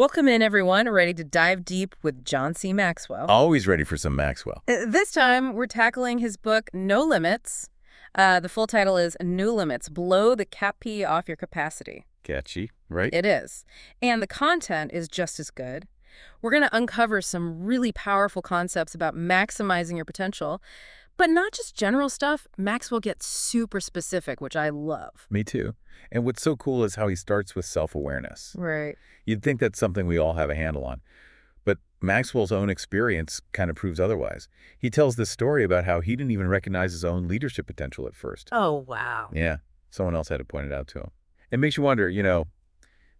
Welcome in, everyone. Ready to dive deep with John C. Maxwell. Always ready for some Maxwell. This time, we're tackling his book, No Limits. The full title is No Limits, Blow the Cap off Your Capacity. Catchy, right? It is. And the content is just as good. We're going to uncover some really powerful concepts about maximizing your potential, but not just general stuff. Maxwell gets super specific, which I love. Me too. And what's so cool is how he starts with self-awareness. Right. You'd think that's something we all have a handle on. But Maxwell's own experience kind of proves otherwise. He tells this story about how he didn't even recognize his own leadership potential at first. Oh, wow. Yeah, someone else had to point it out to him. It makes you wonder,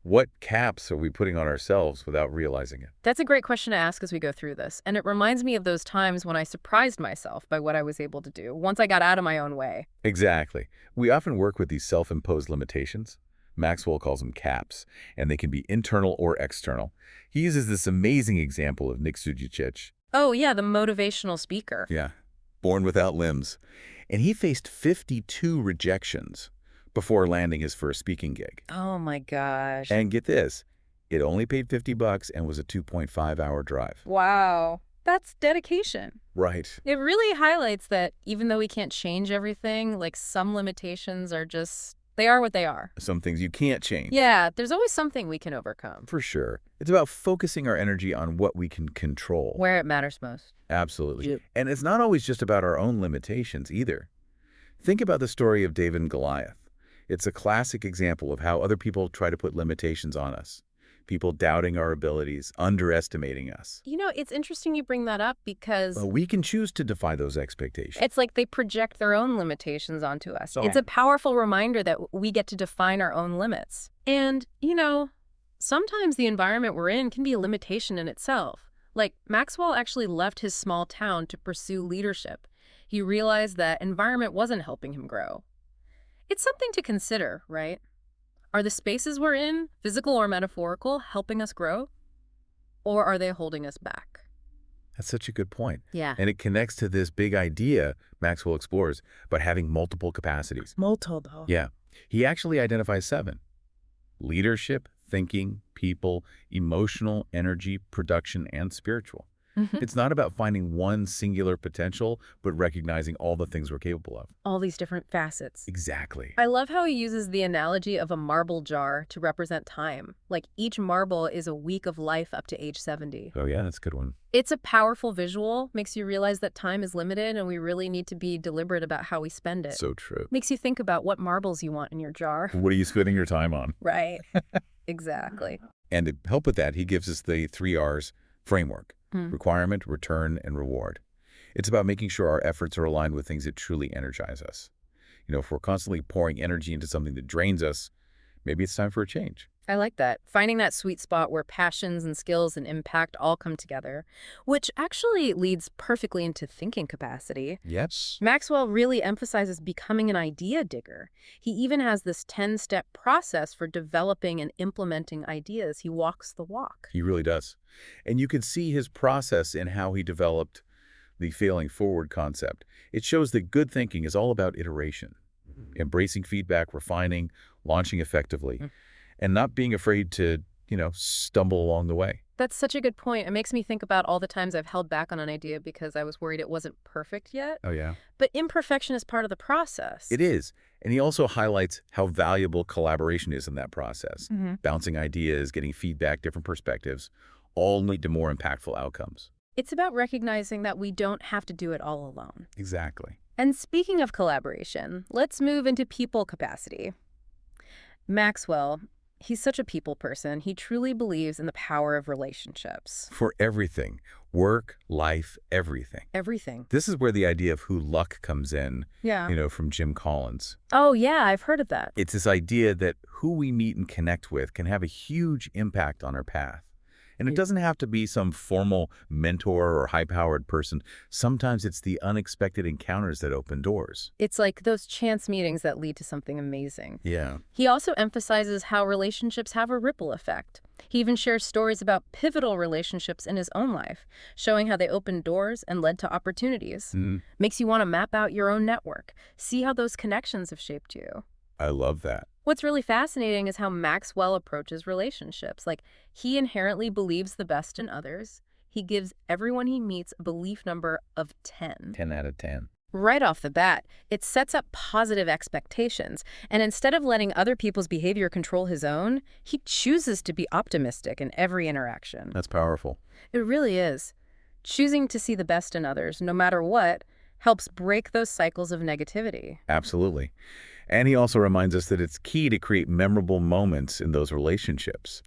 what caps are we putting on ourselves without realizing it? That's a great question to ask as we go through this, and it reminds me of those times when I surprised myself by what I was able to do once I got out of my own way. Exactly. We often work with these self-imposed limitations. Maxwell calls them caps, and they can be internal or external. He uses this amazing example of Nick Sujicic. Oh, yeah, the motivational speaker. Yeah, born without limbs. And he faced 52 rejections before landing his first speaking gig. Oh, my gosh. And get this, it only paid $50 and was a 2.5-hour drive. Wow. That's dedication. Right. It really highlights that even though we can't change everything, like some limitations are just, they are what they are. Some things you can't change. Yeah, there's always something we can overcome. For sure. It's about focusing our energy on what we can control. Where it matters most. Absolutely. Yep. And it's not always just about our own limitations either. Think about the story of David and Goliath. It's a classic example of how other people try to put limitations on us. People doubting our abilities, underestimating us. You know, it's interesting you bring that up because But we can choose to defy those expectations. it's like they project their own limitations onto us. So- It's a powerful reminder that we get to define our own limits. And, sometimes the environment we're in can be a limitation in itself. Like, Maxwell actually left his small town to pursue leadership. He realized that environment wasn't helping him grow. It's something to consider, right? Are the spaces we're in, physical or metaphorical, helping us grow? Or are they holding us back? That's such a good point. Yeah. And it connects to this big idea Maxwell explores about having multiple capacities. Multiple. Yeah. He actually identifies 7. Leadership, thinking, people, emotional, energy, production, and spiritual. It's not about finding one singular potential, but recognizing all the things we're capable of. All these different facets. Exactly. I love how he uses the analogy of a marble jar to represent time. Like each marble is a week of life up to age 70. Oh, yeah, that's a good one. It's a powerful visual, makes you realize that time is limited and we really need to be deliberate about how we spend it. So true. Makes you think about what marbles you want in your jar. What are you spending your time on? Right. Exactly. And to help with that, he gives us the 3 R's framework. Requirement, return, and reward. It's about making sure our efforts are aligned with things that truly energize us. If we're constantly pouring energy into something that drains us, maybe it's time for a change. I like that. Finding that sweet spot where passions and skills and impact all come together, which actually leads perfectly into thinking capacity. Yes. Maxwell really emphasizes becoming an idea digger. He even has this 10-step process for developing and implementing ideas. He walks the walk. He really does. And you can see his process in how he developed the failing forward concept. It shows that good thinking is all about iteration, embracing feedback, refining, launching effectively, and not being afraid to, stumble along the way. That's such a good point. It makes me think about all the times I've held back on an idea because I was worried it wasn't perfect yet. Oh, yeah. But imperfection is part of the process. It is. And he also highlights how valuable collaboration is in that process. Bouncing ideas, getting feedback, different perspectives, all lead to more impactful outcomes. It's about recognizing that we don't have to do it all alone. Exactly. And speaking of collaboration, let's move into people capacity. Maxwell, he's such a people person. He truly believes in the power of relationships. For everything. Work, life, everything. Everything. This is where the idea of who luck comes in, Yeah. from Jim Collins. Oh, yeah, I've heard of that. It's this idea that who we meet and connect with can have a huge impact on our path. And it doesn't have to be some formal mentor or high-powered person. Sometimes it's the unexpected encounters that open doors. It's like those chance meetings that lead to something amazing. Yeah. He also emphasizes how relationships have a ripple effect. He even shares stories about pivotal relationships in his own life, showing how they opened doors and led to opportunities. Mm-hmm. Makes you want to map out your own network, see how those connections have shaped you. I love that. What's really fascinating is how Maxwell approaches relationships. Like, he inherently believes the best in others. He gives everyone he meets a belief number of 10. 10 out of 10. Right off the bat, it sets up positive expectations. And instead of letting other people's behavior control his own, he chooses to be optimistic in every interaction. That's powerful. It really is. Choosing to see the best in others, no matter what, helps break those cycles of negativity. Absolutely. And he also reminds us that it's key to create memorable moments in those relationships.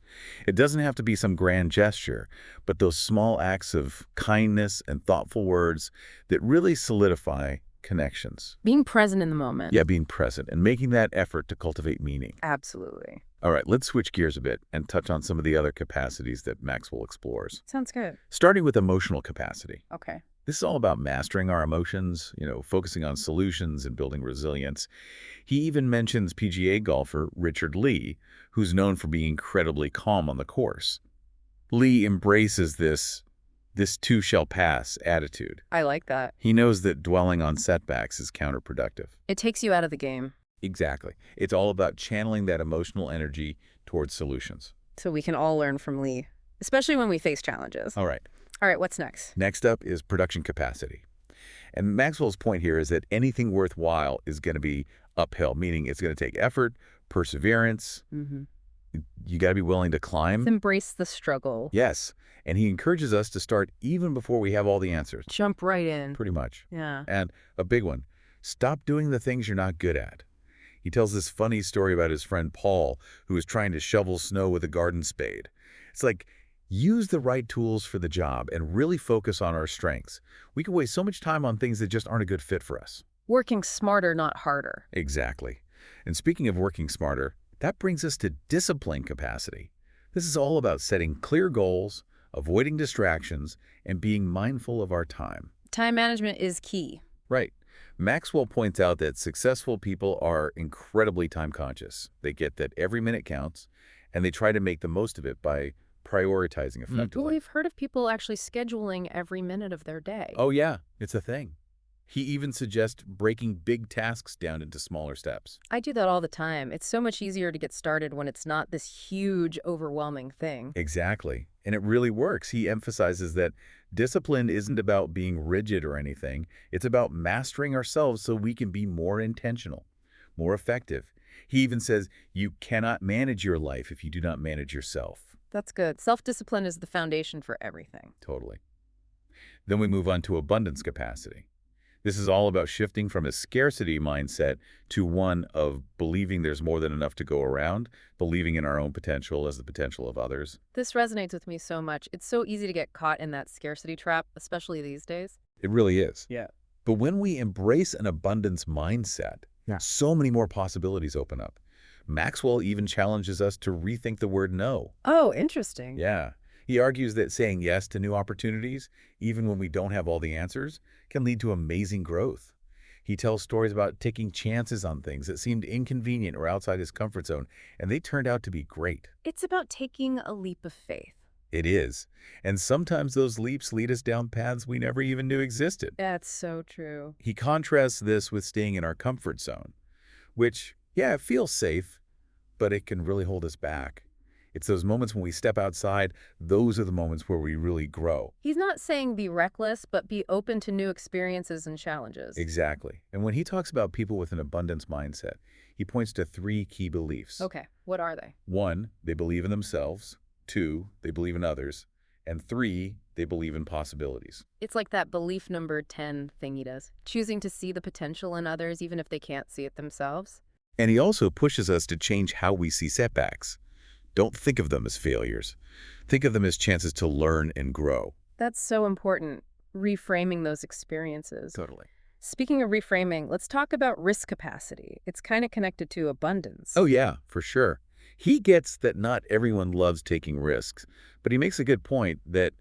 It doesn't have to be some grand gesture, but those small acts of kindness and thoughtful words that really solidify connections. Being present in the moment. Yeah, being present and making that effort to cultivate meaning. Absolutely. All right, let's switch gears a bit and touch on some of the other capacities that Maxwell explores. Sounds good. Starting with emotional capacity. Okay. This is all about mastering our emotions, focusing on solutions and building resilience. He even mentions PGA golfer Richard Lee, who's known for being incredibly calm on the course. Lee embraces this too shall pass attitude. I like that. He knows that dwelling on setbacks is counterproductive. It takes you out of the game. Exactly. It's all about channeling that emotional energy towards solutions. So we can all learn from Lee, especially when we face challenges. All right. All right, what's next? Next up is production capacity. And Maxwell's point here is that anything worthwhile is going to be uphill, meaning it's going to take effort, perseverance. You got to be willing to climb. Embrace the struggle. Yes. And he encourages us to start even before we have all the answers. Jump right in. Pretty much. Yeah. And a big one, stop doing the things you're not good at. He tells this funny story about his friend Paul, who was trying to shovel snow with a garden spade. It's like, use the right tools for the job and really focus on our strengths. We can waste so much time on things that just aren't a good fit for us. Working smarter, not harder. Exactly. And speaking of working smarter, that brings us to discipline capacity. This is all about setting clear goals, avoiding distractions, and being mindful of our time. Time management is key. Right. Maxwell points out that successful people are incredibly time conscious. They get that every minute counts, and they try to make the most of it by prioritizing effectively. Well, we've heard of people actually scheduling every minute of their day. Oh yeah, it's a thing. He even suggests breaking big tasks down into smaller steps. I do that all the time. It's so much easier to get started when it's not this huge, overwhelming thing. Exactly. And it really works. He emphasizes that discipline isn't about being rigid or anything. It's about mastering ourselves so we can be more intentional, more effective. He even says you cannot manage your life if you do not manage yourself. That's good. Self-discipline is the foundation for everything. Totally. Then we move on to abundance capacity. This is all about shifting from a scarcity mindset to one of believing there's more than enough to go around, believing in our own potential as the potential of others. This resonates with me so much. It's so easy to get caught in that scarcity trap, especially these days. It really is. Yeah. But when we embrace an abundance mindset, so many more possibilities open up. Maxwell even challenges us to rethink the word no. Oh, interesting. Yeah. He argues that saying yes to new opportunities, even when we don't have all the answers, can lead to amazing growth. He tells stories about taking chances on things that seemed inconvenient or outside his comfort zone, and they turned out to be great. It's about taking a leap of faith. It is. And sometimes those leaps lead us down paths we never even knew existed. That's so true. He contrasts this with staying in our comfort zone, which, yeah, it feels safe, but it can really hold us back. It's those moments when we step outside, those are the moments where we really grow. He's not saying be reckless, but be open to new experiences and challenges. Exactly. And when he talks about people with an abundance mindset, he points to 3 key beliefs. Okay, what are they? 1, they believe in themselves. 2, they believe in others. And 3, they believe in possibilities. It's like that belief number 10 thing he does. Choosing to see the potential in others even if they can't see it themselves. And he also pushes us to change how we see setbacks. Don't think of them as failures. Think of them as chances to learn and grow. That's so important, reframing those experiences. Totally. Speaking of reframing, let's talk about risk capacity. It's kind of connected to abundance. Oh yeah, for sure. He gets that not everyone loves taking risks, but he makes a good point that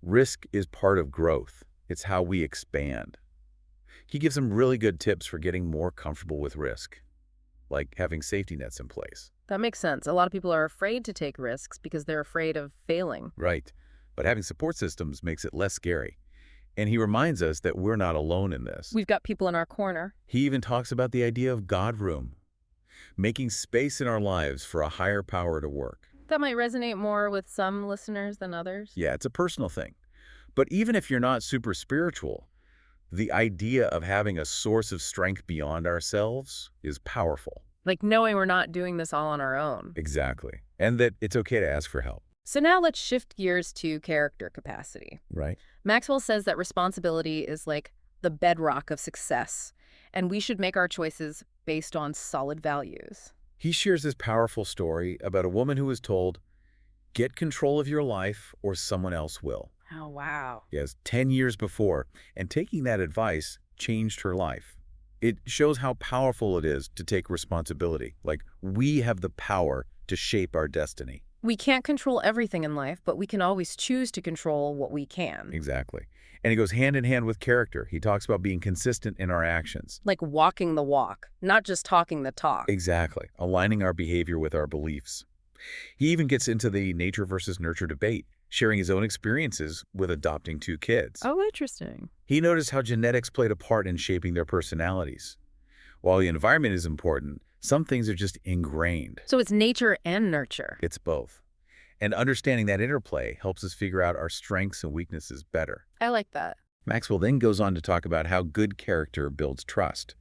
risk is part of growth. It's how we expand. He gives some really good tips for getting more comfortable with risk, like having safety nets in place. That makes sense. A lot of people are afraid to take risks because they're afraid of failing. Right. But having support systems makes it less scary. And he reminds us that we're not alone in this. We've got people in our corner. He even talks about the idea of God room. making space in our lives for a higher power to work. That might resonate more with some listeners than others. Yeah, it's a personal thing. But even if you're not super spiritual, the idea of having a source of strength beyond ourselves is powerful. Like knowing we're not doing this all on our own. Exactly. And that it's okay to ask for help. So now let's shift gears to character capacity. Right. Maxwell says that responsibility is like the bedrock of success, and we should make our choices based on solid values. He shares this powerful story about a woman who was told, get control of your life or someone else will. Oh, wow. Yes, 10 years before, and taking that advice changed her life. It shows how powerful it is to take responsibility. Like, we have the power to shape our destiny. We can't control everything in life, but we can always choose to control what we can. Exactly. And it goes hand in hand with character. He talks about being consistent in our actions. Like walking the walk, not just talking the talk. Exactly. Aligning our behavior with our beliefs. He even gets into the nature versus nurture debate, sharing his own experiences with adopting 2 kids. Oh, interesting. He noticed how genetics played a part in shaping their personalities. While the environment is important, some things are just ingrained. So it's nature and nurture. It's both. And understanding that interplay helps us figure out our strengths and weaknesses better. I like that. Maxwell then goes on to talk about how good character builds trust.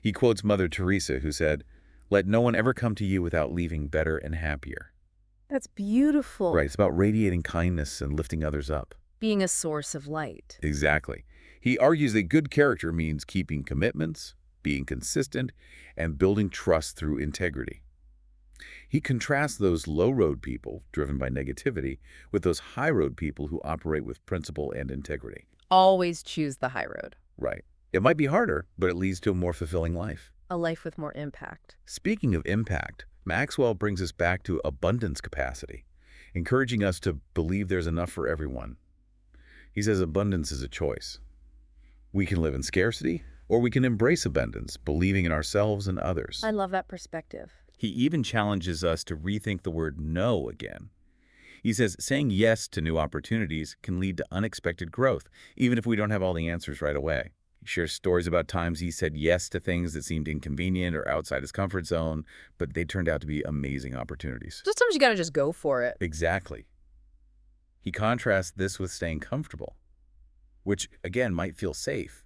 He quotes Mother Teresa, who said, "Let no one ever come to you without leaving better and happier." That's beautiful. Right, it's about radiating kindness and lifting others up. Being a source of light. Exactly. He argues that good character means keeping commitments, being consistent, and building trust through integrity. He contrasts those low-road people, driven by negativity, with those high-road people who operate with principle and integrity. Always choose the high road. Right. It might be harder, but it leads to a more fulfilling life. A life with more impact. Speaking of impact, Maxwell brings us back to abundance capacity, encouraging us to believe there's enough for everyone. He says abundance is a choice. We can live in scarcity, or we can embrace abundance, believing in ourselves and others. I love that perspective. He even challenges us to rethink the word no again. He says saying yes to new opportunities can lead to unexpected growth, even if we don't have all the answers right away. He shares stories about times he said yes to things that seemed inconvenient or outside his comfort zone, but they turned out to be amazing opportunities. Sometimes you gotta just go for it. Exactly. He contrasts this with staying comfortable, which, again, might feel safe,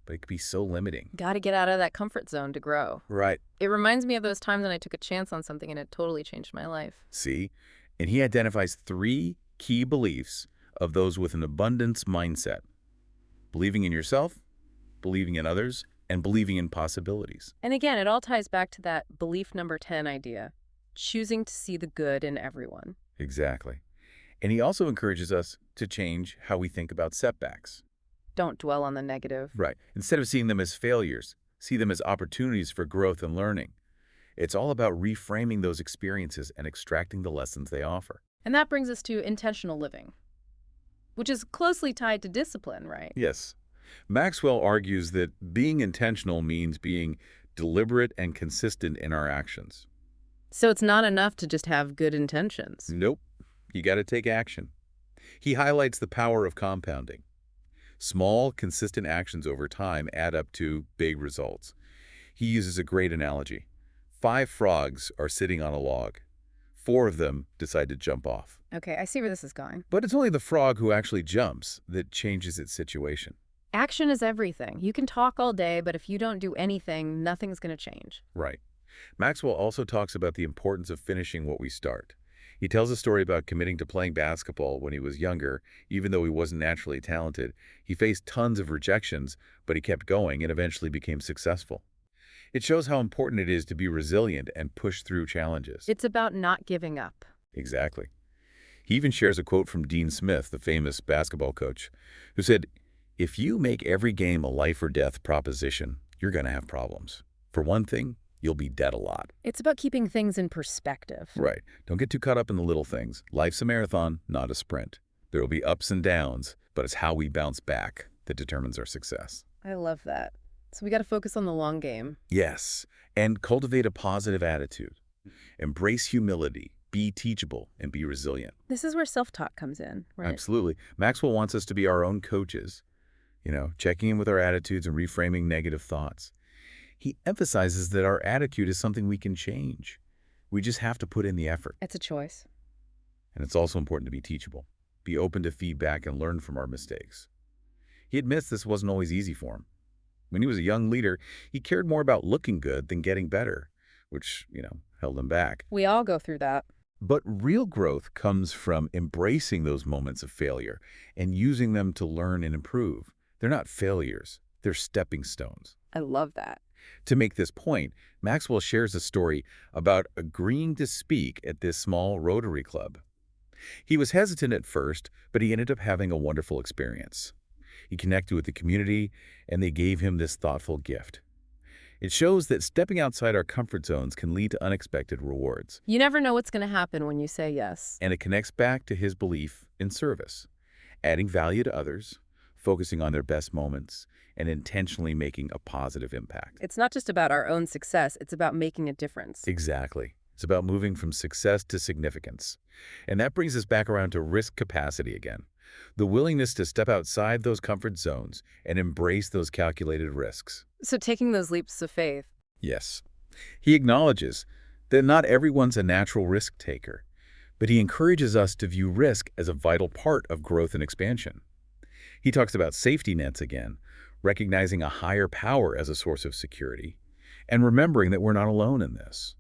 but it could be so limiting. Gotta get out of that comfort zone to grow. Right. It reminds me of those times when I took a chance on something and it totally changed my life. See? And he identifies 3 key beliefs of those with an abundance mindset. Believing in yourself, believing in others, and believing in possibilities. And again, it all ties back to that belief number 10 idea, choosing to see the good in everyone. Exactly. And he also encourages us to change how we think about setbacks. Don't dwell on the negative. Right. Instead of seeing them as failures, see them as opportunities for growth and learning. It's all about reframing those experiences and extracting the lessons they offer. And that brings us to intentional living, which is closely tied to discipline, right? Yes. Maxwell argues that being intentional means being deliberate and consistent in our actions. So it's not enough to just have good intentions. Nope. You got to take action. He highlights the power of compounding. Small, consistent actions over time add up to big results. He uses a great analogy. 5 frogs are sitting on a log. 4 of them decide to jump off. Okay, I see where this is going. But it's only the frog who actually jumps that changes its situation. Action is everything. You can talk all day, but if you don't do anything, nothing's going to change. Right. Maxwell also talks about the importance of finishing what we start. He tells a story about committing to playing basketball when he was younger, even though he wasn't naturally talented. He faced tons of rejections, but he kept going and eventually became successful. It shows how important it is to be resilient and push through challenges. It's about not giving up. Exactly. He even shares a quote from Dean Smith, the famous basketball coach, who said, "If you make every game a life or death proposition, you're going to have problems. For one thing, you'll be dead a lot." It's about keeping things in perspective. Right. Don't get too caught up in the little things. Life's a marathon, not a sprint. There will be ups and downs, but it's how we bounce back that determines our success. I love that. So we got to focus on the long game. Yes, and cultivate a positive attitude. Embrace humility, be teachable, and be resilient. This is where self-talk comes in, right? Absolutely. Maxwell wants us to be our own coaches, checking in with our attitudes and reframing negative thoughts. He emphasizes that our attitude is something we can change. We just have to put in the effort. It's a choice. And it's also important to be teachable, be open to feedback, and learn from our mistakes. He admits this wasn't always easy for him. When he was a young leader, he cared more about looking good than getting better, which, held him back. We all go through that. But real growth comes from embracing those moments of failure and using them to learn and improve. They're not failures, they're stepping stones. I love that. To make this point, Maxwell shares a story about agreeing to speak at this small Rotary Club. He was hesitant at first, but he ended up having a wonderful experience. He connected with the community, and they gave him this thoughtful gift. It shows that stepping outside our comfort zones can lead to unexpected rewards. You never know what's going to happen when you say yes. And it connects back to his belief in service, adding value to others, focusing on their best moments, and intentionally making a positive impact. It's not just about our own success, it's about making a difference. Exactly. It's about moving from success to significance. And that brings us back around to risk capacity again. The willingness to step outside those comfort zones and embrace those calculated risks. So taking those leaps of faith. Yes. He acknowledges that not everyone's a natural risk taker, but he encourages us to view risk as a vital part of growth and expansion. He talks about safety nets again, recognizing a higher power as a source of security, and remembering that we're not alone in this.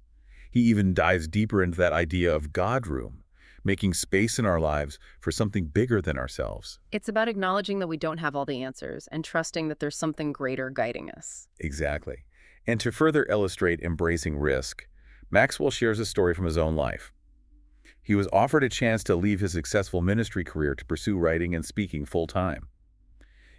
He even dives deeper into that idea of God room, making space in our lives for something bigger than ourselves. It's about acknowledging that we don't have all the answers and trusting that there's something greater guiding us. Exactly. And to further illustrate embracing risk, Maxwell shares a story from his own life. He was offered a chance to leave his successful ministry career to pursue writing and speaking full-time.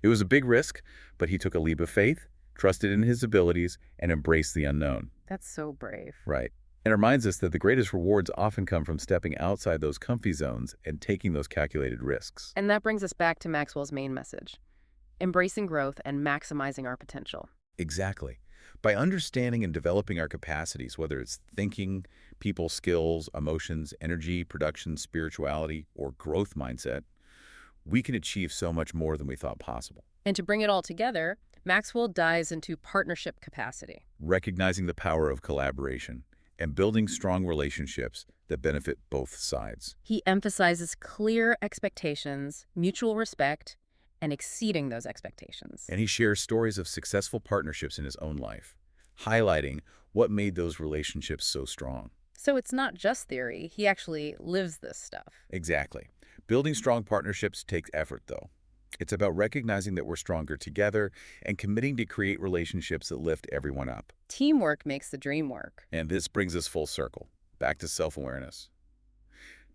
It was a big risk, but he took a leap of faith, trusted in his abilities, and embraced the unknown. That's so brave. Right. And it reminds us that the greatest rewards often come from stepping outside those comfy zones and taking those calculated risks. And that brings us back to Maxwell's main message: embracing growth and maximizing our potential. Exactly. By understanding and developing our capacities, whether it's thinking, people skills, emotions, energy, production, spirituality, or growth mindset, we can achieve so much more than we thought possible. And to bring it all together, Maxwell dives into partnership capacity. Recognizing the power of collaboration and building strong relationships that benefit both sides. He emphasizes clear expectations, mutual respect, and exceeding those expectations. And he shares stories of successful partnerships in his own life, highlighting what made those relationships so strong. So it's not just theory, he actually lives this stuff. Exactly. Building strong partnerships takes effort, though. It's about recognizing that we're stronger together and committing to create relationships that lift everyone up. Teamwork makes the dream work. And this brings us full circle, back to self-awareness.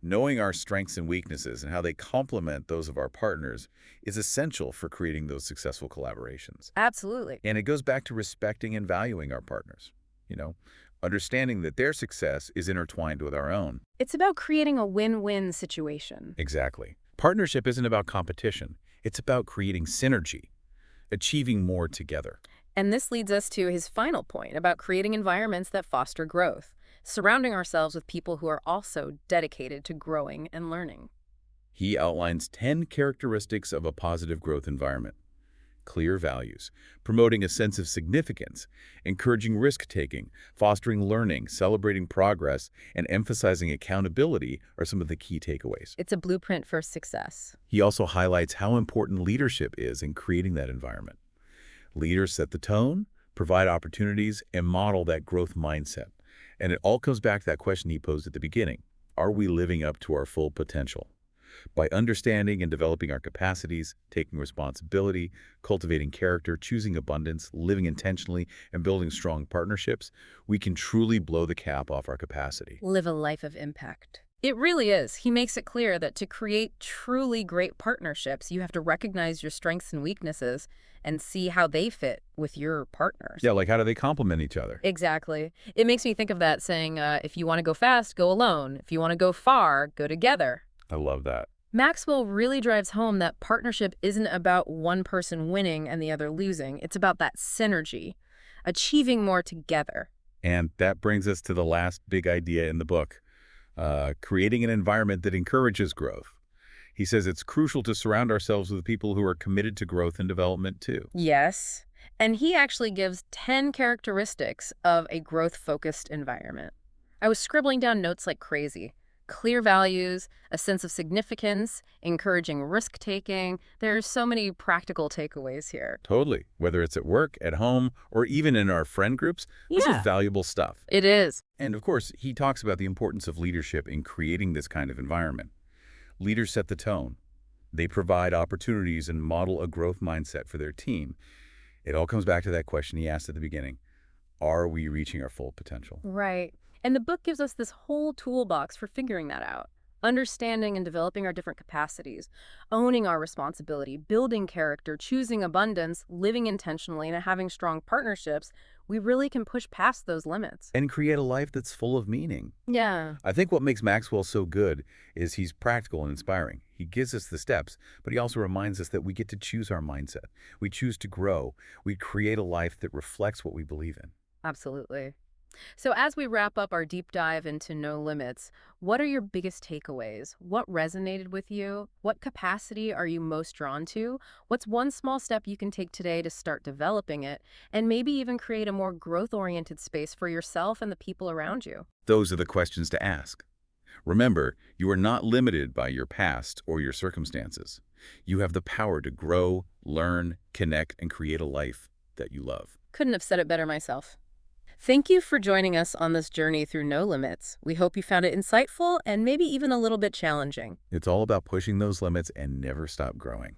Knowing our strengths and weaknesses and how they complement those of our partners is essential for creating those successful collaborations. Absolutely. And it goes back to respecting and valuing our partners, understanding that their success is intertwined with our own. It's about creating a win-win situation. Exactly. Partnership isn't about competition. It's about creating synergy, achieving more together. And this leads us to his final point about creating environments that foster growth, surrounding ourselves with people who are also dedicated to growing and learning. He outlines 10 characteristics of a positive growth environment. Clear values, promoting a sense of significance, encouraging risk-taking, fostering learning, celebrating progress, and emphasizing accountability are some of the key takeaways. It's a blueprint for success. He also highlights how important leadership is in creating that environment. Leaders set the tone, provide opportunities, and model that growth mindset. And it all comes back to that question he posed at the beginning. Are we living up to our full potential? By understanding and developing our capacities, taking responsibility, cultivating character, choosing abundance, living intentionally, and building strong partnerships, we can truly blow the cap off our capacity. Live a life of impact. It really is. He makes it clear that to create truly great partnerships, you have to recognize your strengths and weaknesses and see how they fit with your partners. Yeah, like how do they complement each other? Exactly. It makes me think of that saying, if you want to go fast, go alone. If you want to go far, go together. I love that. Maxwell really drives home that partnership isn't about one person winning and the other losing. It's about that synergy, achieving more together. And that brings us to the last big idea in the book, creating an environment that encourages growth. He says it's crucial to surround ourselves with people who are committed to growth and development too. Yes. And he actually gives 10 characteristics of a growth-focused environment. I was scribbling down notes like crazy. Clear values, a sense of significance, encouraging risk-taking. There are so many practical takeaways here. Totally. Whether it's at work, at home, or even in our friend groups, this is Yeah, valuable stuff. it is. And of course, he talks about the importance of leadership in creating this kind of environment. Leaders set the tone. They provide opportunities and model a growth mindset for their team. It all comes back to that question he asked at the beginning. Are we reaching our full potential? Right. And the book gives us this whole toolbox for figuring that out. Understanding and developing our different capacities, owning our responsibility, building character, choosing abundance, living intentionally, and having strong partnerships, we really can push past those limits. And create a life that's full of meaning. Yeah, I think what makes Maxwell so good is he's practical and inspiring. He gives us the steps, but he also reminds us that we get to choose our mindset. We choose to grow. We create a life that reflects what we believe in. absolutely. So, as we wrap up our deep dive into No Limits, what are your biggest takeaways? What resonated with you? What capacity are you most drawn to? What's one small step you can take today to start developing it, and maybe even create a more growth-oriented space for yourself and the people around you? Those are the questions to ask. Remember, you are not limited by your past or your circumstances. You have the power to grow, learn, connect, and create a life that you love. Couldn't have said it better myself. Thank you for joining us on this journey through No Limits. We hope you found it insightful and maybe even a little bit challenging. It's all about pushing those limits and never stop growing.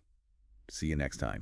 See you next time.